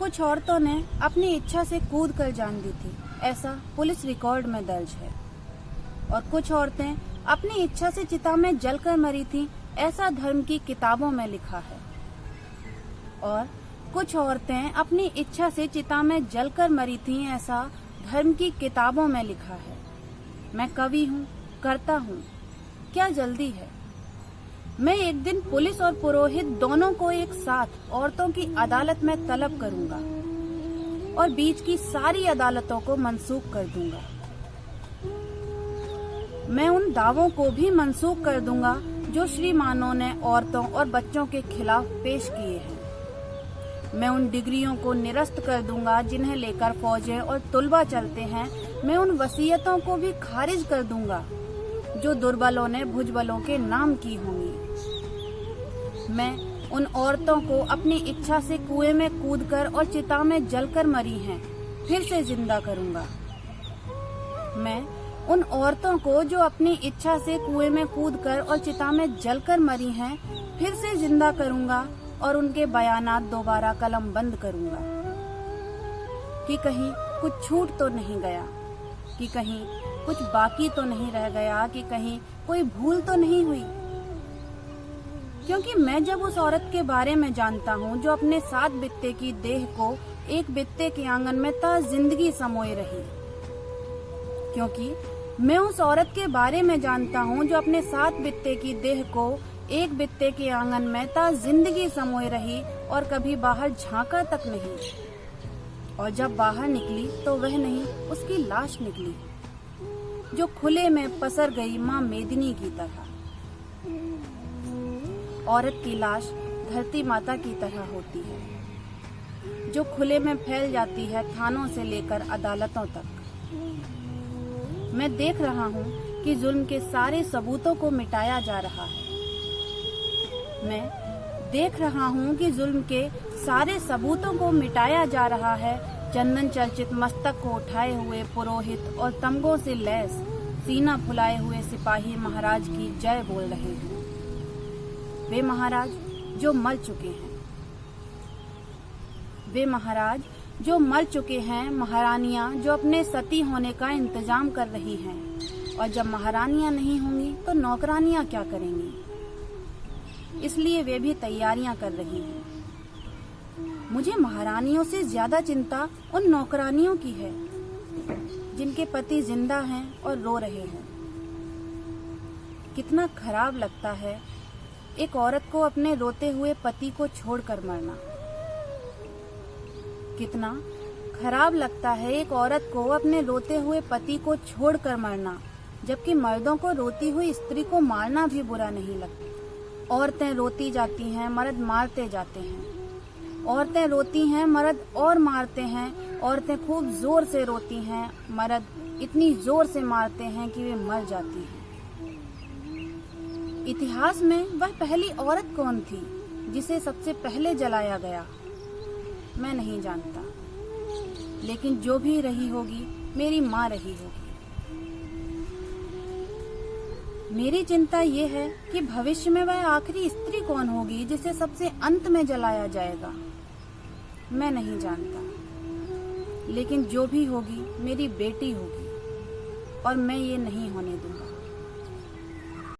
कुछ औरतों ने अपनी इच्छा से कूद कर जान दी थी, ऐसा पुलिस रिकॉर्ड में दर्ज है। और कुछ औरतें अपनी इच्छा से चिता में जलकर मरी थीं, ऐसा धर्म की किताबों में लिखा है। और कुछ औरतें अपनी इच्छा से चिता में जलकर मरी थीं, ऐसा धर्म की किताबों में लिखा है। मैं कवि हूँ, करता हूँ, क्या जल्दी है। मैं एक दिन पुलिस और पुरोहित दोनों को एक साथ औरतों की अदालत में तलब करूंगा और बीच की सारी अदालतों को मनसूख कर दूंगा। मैं उन दावों को भी मनसूख कर दूंगा जो श्रीमानों ने औरतों और बच्चों के खिलाफ पेश किए हैं। मैं उन डिग्रियों को निरस्त कर दूंगा जिन्हें लेकर फौजें और तुलबा चलते हैं। मैं उन वसीयतों को भी खारिज कर दूंगा जो दुर्बलों ने भुजबलों के नाम की होंगी। मैं उन औरतों को अपनी इच्छा से कुएं में कूदकर और चिता में जलकर मरी हैं, फिर से जिंदा करूंगा। मैं उन औरतों को जो अपनी इच्छा से कुएं में कूदकर और चिता में जलकर मरी हैं, फिर से जिंदा करूंगा और उनके बयानात दोबारा कलम बंद करूंगा कि कहीं कुछ छूट तो नहीं गया, कि कहीं कुछ बाकी तो नहीं रह गया, कि कहीं कोई भूल तो नहीं हुई। क्योंकि मैं जब उस औरत के बारे में जानता हूँ जो अपने 7 बित्ते की देह को एक बित्ते के आंगन में ता जिंदगी समोए रही, क्योंकि मैं उस औरत के बारे में जानता हूँ जो अपने 7 बित्ते की देह को एक बित्ते के आंगन में ता जिंदगी समोए रही और कभी बाहर झांका तक नहीं, और जब बाहर निकली तो वह नहीं, उसकी लाश निकली जो खुले में पसर गई माँ मेदिनी की तरह। औरत की लाश धरती माता की तरह होती है जो खुले में फैल जाती है थानों से लेकर अदालतों तक। मैं देख रहा हूँ कि जुल्म के सारे सबूतों को मिटाया जा रहा है। मैं देख रहा हूँ कि जुल्म के सारे सबूतों को मिटाया जा रहा है। चंदन चर्चित मस्तक को उठाए हुए पुरोहित और तमगों से लैस सीना फुलाए हुए सिपाही महाराज की जय बोल रहे हैं। वे महाराज जो मर चुके हैं, वे महाराज जो मर चुके हैं, महारानियां जो अपने सती होने का इंतजाम कर रही हैं। और जब महारानियां नहीं होंगी तो नौकरानियां क्या करेंगी, इसलिए वे भी तैयारियां कर रही हैं। मुझे महारानियों से ज्यादा चिंता उन नौकरानियों की है जिनके पति जिंदा हैं और रो रहे हैं। कितना खराब लगता है एक औरत को अपने रोते हुए पति को छोड़कर मरना। कितना खराब लगता है एक औरत को अपने रोते हुए पति को छोड़कर मरना, जबकि मर्दों को रोती हुई स्त्री को मारना भी बुरा नहीं लगता। औरतें रोती जाती हैं, मर्द मारते जाते हैं। औरतें रोती हैं, मर्द और मारते हैं। औरतें खूब जोर से रोती हैं, मर्द इतनी जोर से मारते हैं कि वे मर जाती हैं। इतिहास में वह पहली औरत कौन थी जिसे सबसे पहले जलाया गया, मैं नहीं जानता। लेकिन जो भी रही होगी, मेरी माँ रही होगी। मेरी चिंता ये है कि भविष्य में वह आखिरी स्त्री कौन होगी जिसे सबसे अंत में जलाया जाएगा, मैं नहीं जानता। लेकिन जो भी होगी, मेरी बेटी होगी और मैं ये नहीं होने दूंगा।